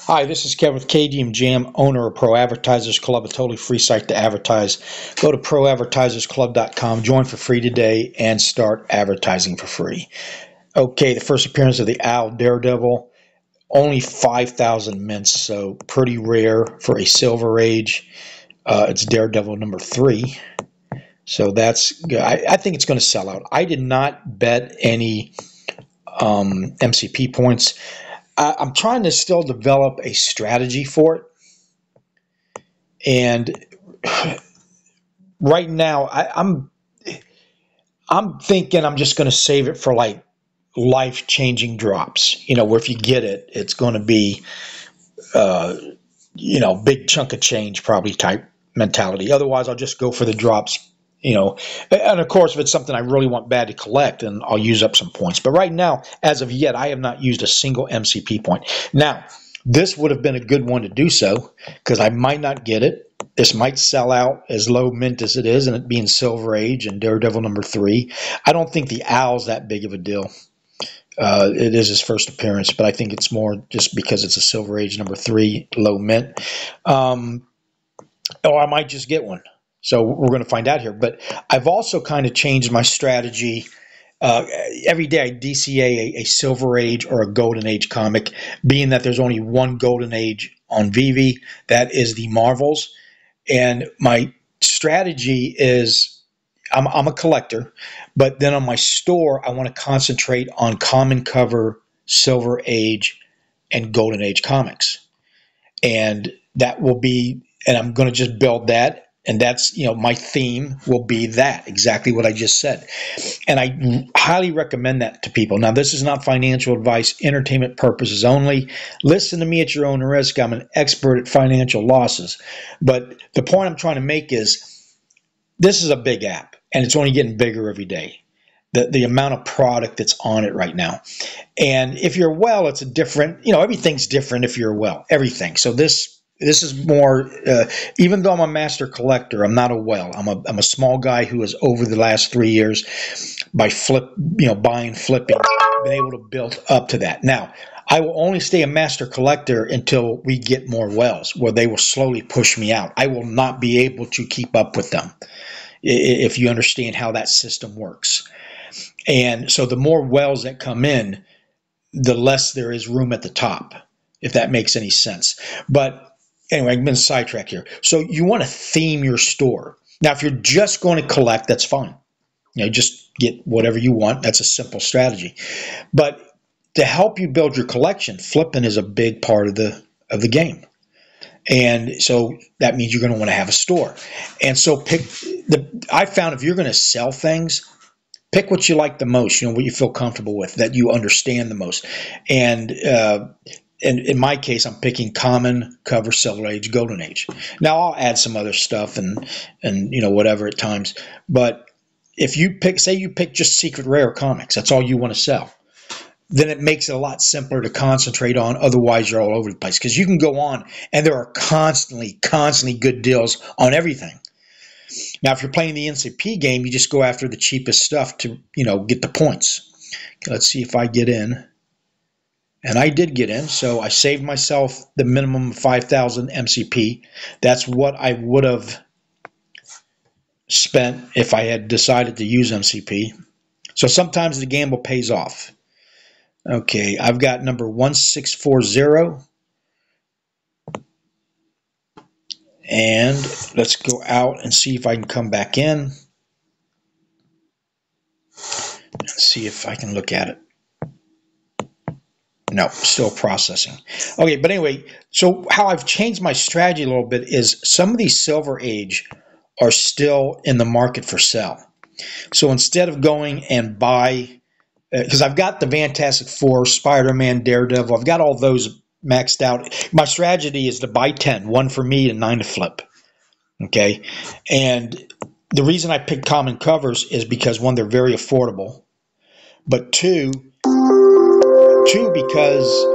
Hi, this is Kevin with KGM JAM, owner of Pro Advertisers Club, a totally free site to advertise. Go to proadvertisersclub.com, join for free today, and start advertising for free. Okay, the first appearance of the Owl Daredevil, only 5,000 mints, so pretty rare for a Silver Age. It's Daredevil number 3, so that's good. I think it's going to sell out. I did not bet any MCP points. I'm trying to still develop a strategy for it. And right now, I'm thinking I'm just going to save it for like life-changing drops. You know, where if you get it, it's going to be, you know, big chunk of change probably type mentality. Otherwise, I'll just go for the drops. You know, and of course, if it's something I really want bad to collect, then I'll use up some points. But right now, as of yet, I have not used a single MCP point. Now, this would have been a good one to do so because I might not get it. This might sell out as low mint as it is, and it being Silver Age and Daredevil number 3. I don't think the Owl's that big of a deal. It is his first appearance, but I think it's more just because it's a Silver Age number 3, low mint. Or I might just get one. So we're going to find out here. But I've also kind of changed my strategy. Every day I DCA a Silver Age or a Golden Age comic, being that there's only one Golden Age on VeVe. That is the Marvels. And my strategy is I'm a collector, but then on my store, I want to concentrate on common cover, Silver Age, and Golden Age comics. And that will be, and I'm going to just build that. And that's, you know, my theme will be that, exactly what I just said. And I highly recommend that to people. Now, this is not financial advice, entertainment purposes only. Listen to me at your own risk. I'm an expert at financial losses. But the point I'm trying to make is this is a big app, and it's only getting bigger every day. The amount of product that's on it right now. And if you're well, it's a different, you know, everything's different if you're well, everything. So this is more, even though I'm a master collector, I'm not a whale. I'm a small guy who has, over the last 3 years, by buying, flipping, been able to build up to that. Now, I will only stay a master collector until we get more whales, where they will slowly push me out. I will not be able to keep up with them, if you understand how that system works. And so the more whales that come in, the less there is room at the top, if that makes any sense. But anyway, I've been sidetracked here. So you want to theme your store. Now, if you're just going to collect, that's fine. You know, just get whatever you want. That's a simple strategy. But to help you build your collection, flipping is a big part of the game. And so that means you're going to want to have a store. And so I found if you're going to sell things, pick what you like the most, you know, what you feel comfortable with, that you understand the most. And in my case, I'm picking common, cover, Silver Age, Golden Age. Now, I'll add some other stuff and you know, whatever at times. But if you say you pick just secret rare comics, that's all you want to sell, then it makes it a lot simpler to concentrate on. Otherwise, you're all over the place. Because you can go on, and there are constantly good deals on everything. Now, if you're playing the NCP game, you just go after the cheapest stuff to, you know, get the points. Okay, let's see if I get in. And I did get in, so I saved myself the minimum of 5,000 MCP. That's what I would have spent if I had decided to use MCP. So sometimes the gamble pays off. Okay, I've got number 1640. And let's go out and see if I can come back in. Let's see if I can look at it. No, still processing. Okay, but anyway, so how I've changed my strategy a little bit is some of these Silver Age are still in the market for sale. So instead of going and buy, because I've got the Fantastic Four, Spider-Man, Daredevil, I've got all those maxed out. My strategy is to buy 10, 1 for me and 9 to flip. Okay, and the reason I pick common covers is because, one, they're very affordable, but two because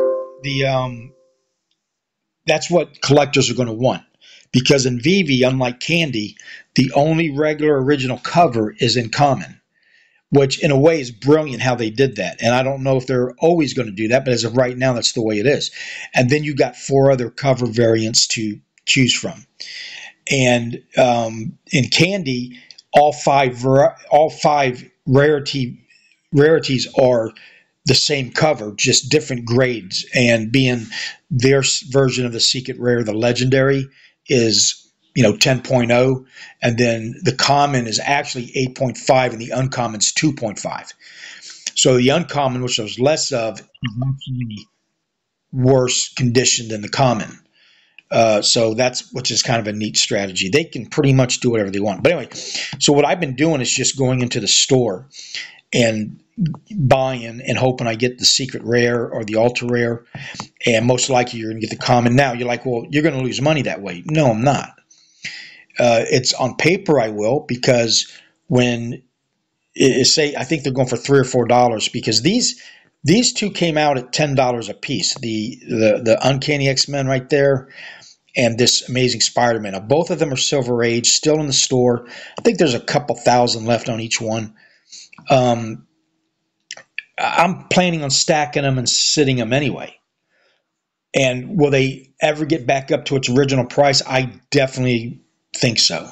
that's what collectors are going to want. Because in VeVe, unlike Candy, the only regular original cover is in common. which in a way is brilliant how they did that. And I don't know if they're always going to do that, but as of right now, that's the way it is. And then you got 4 other cover variants to choose from. And in Candy, all five rarities are the same cover, just different grades. And being their version of the secret rare, the legendary, is 10.0, and then the common is actually 8.5, and the uncommon is 2.5. So the uncommon, which there's less of, is actually worse condition than the common. So which is kind of a neat strategy. They can pretty much do whatever they want. But anyway, so what I've been doing is just going into the store and buying and hoping I get the secret rare or the ultra rare, and most likely you're going to get the common. Now you're like, well, you're going to lose money that way. No, I'm not. It's on paper I will, because when say I think they're going for $3 or $4, because these two came out at $10 a piece. The Uncanny X-Men right there, and this Amazing Spider-Man. Now, both of them are Silver Age, still in the store. I think there's a couple thousand left on each one. I'm planning on stacking them and sitting them anyway. And will they ever get back up to its original price? I definitely think so.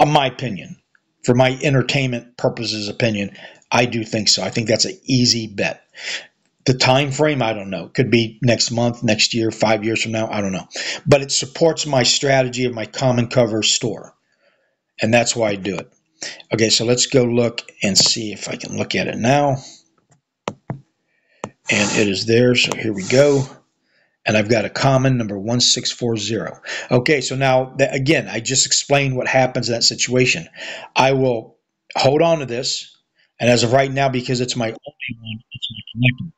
In my opinion, for my entertainment purposes opinion, I do think so. I think that's an easy bet. The time frame, I don't know. Could be next month, next year, 5 years from now. I don't know. But it supports my strategy of my common cover store. And that's why I do it. Okay, so let's go look and see if I can look at it now. And it is there. So here we go. And I've got a common number 1640. Okay, so now, again, I just explained what happens in that situation. I will hold on to this. And as of right now, because it's my only one, it's my collectible.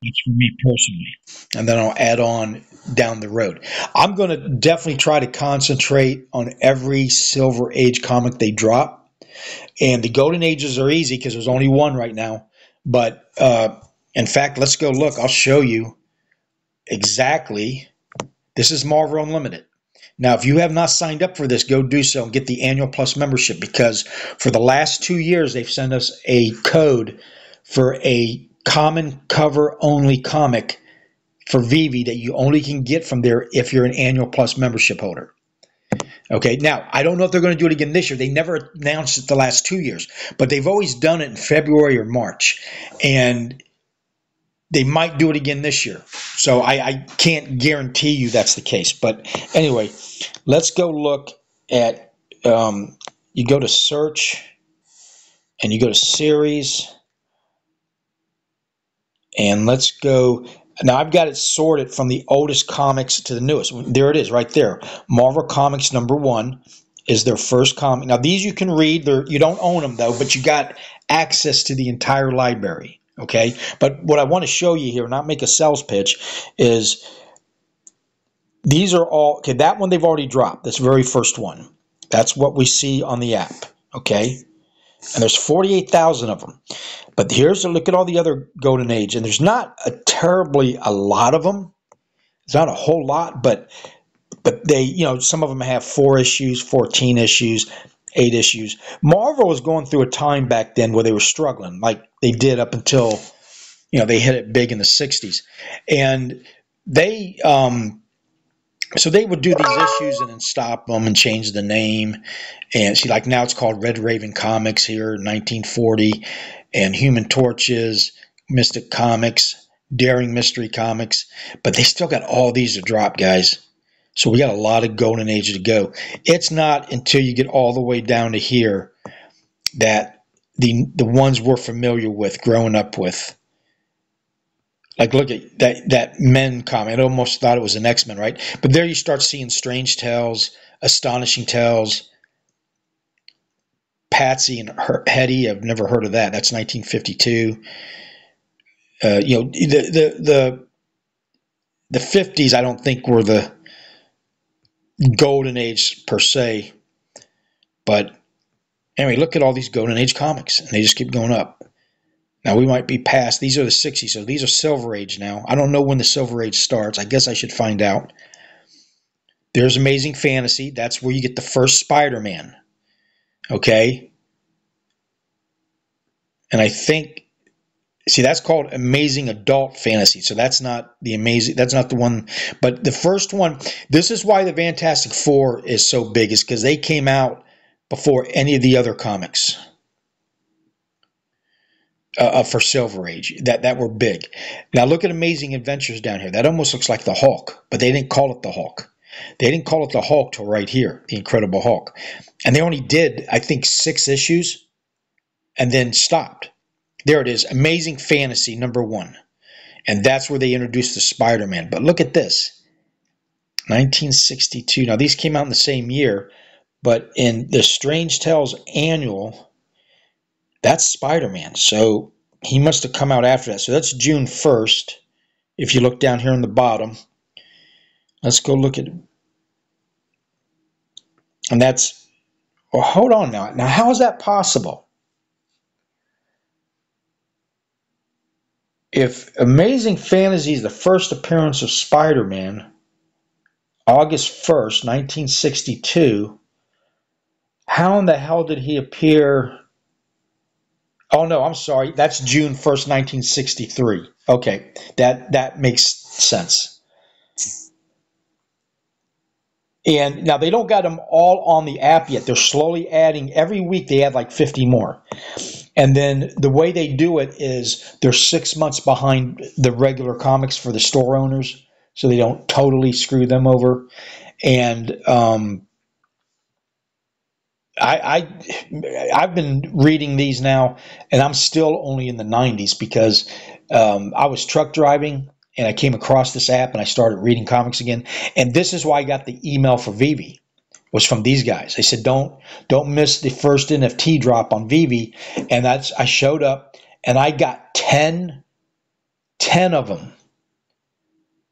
That's for me personally. And then I'll add on down the road. I'm going to definitely try to concentrate on every Silver Age comic they drop. And the Golden Ages are easy because there's only one right now. But in fact, let's go look. I'll show you exactly. This is Marvel Unlimited. Now, if you have not signed up for this, go do so and get the Annual Plus membership, because for the last 2 years, they've sent us a code for a common cover only comic for VeVe that you only can get from there if you're an Annual Plus membership holder. Okay, now, I don't know if they're going to do it again this year. They never announced it the last 2 years, but they've always done it in February or March. And they might do it again this year. So I can't guarantee you that's the case. But anyway, let's go look at, you go to search, and you go to series, and let's go. Now, I've got it sorted from the oldest comics to the newest. There it is right there. Marvel Comics #1 is their first comic. Now, these you can read. You don't own them, though, but you got access to the entire library. Okay, but what I want to show you here, not make a sales pitch, is these are all, okay, that one they've already dropped, this very first one. That's what we see on the app, okay? And there's 48,000 of them. But here's a look at all the other Golden Age, and there's not a lot of them. It's not a whole lot, but they, some of them have 4 issues, 14 issues, 8 issues. Marvel was going through a time back then where they were struggling, like they did up until, they hit it big in the 60s. And they, so they would do these issues and then stop them and change the name. And see, like now it's called Red Raven Comics here, 1940, and Human Torches, Mystic Comics, Daring Mystery Comics. But they still got all these to drop, guys. So we got a lot of Golden Age to go. It's not until you get all the way down to here that the ones we're familiar with, growing up with. Like, look at that Men comic. I almost thought it was an X-Men, right? But there you start seeing Strange Tales, Astonishing Tales, Patsy and Hetty. I've never heard of that. That's 1952. The 50s, I don't think were the Golden Age per se. But anyway, look at all these Golden Age comics, and they just keep going up. Now, we might be past. These are the 60s, so these are Silver Age now. I don't know when the Silver Age starts. I guess I should find out. There's Amazing Fantasy. That's where you get the first Spider-Man. Okay? And I think, see, that's called Amazing Adult Fantasy. So that's not the amazing, that's not the one. But the first one, this is why the Fantastic Four is so big, is because they came out before any of the other comics for Silver Age that were big. Now look at Amazing Adventures down here. That almost looks like the Hulk, but they didn't call it the Hulk. They didn't call it the Hulk till right here, the Incredible Hulk. And they only did, I think, 6 issues and then stopped. There it is, Amazing Fantasy #1. And that's where they introduced the Spider-Man. But look at this, 1962. Now, these came out in the same year, but in the Strange Tales Annual, that's Spider-Man. So he must have come out after that. So that's June 1st. If you look down here on the bottom, let's go look at it. And that's, well, hold on now. Now, how is that possible? If Amazing Fantasy is the first appearance of Spider-Man, August 1st, 1962, how in the hell did he appear? Oh, no, I'm sorry. That's June 1st, 1963. Okay, that makes sense. And now they don't got them all on the app yet. They're slowly adding. Every week they add like 50 more. And then the way they do it is they're 6 months behind the regular comics for the store owners, so they don't totally screw them over. And I've been reading these now, and I'm still only in the 90s because I was truck driving and I came across this app and I started reading comics again. And this is why I got the email for VeVe, was from these guys. They said, don't miss the first NFT drop on VeVe. And I showed up and I got 10 of them.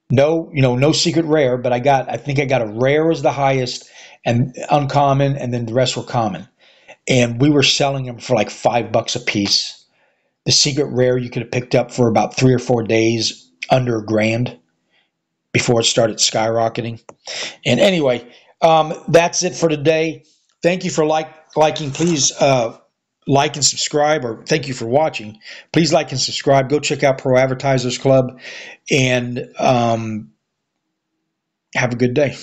No secret rare, but I think I got a rare as the highest and uncommon, and then the rest were common. And we were selling them for like $5 a piece. The secret rare you could have picked up for about 3 or 4 days, under $1,000, before it started skyrocketing. And anyway, that's it for today. Thank you for liking. Please like and subscribe, or thank you for watching. Please like and subscribe. Go check out Pro Advertisers Club, and have a good day.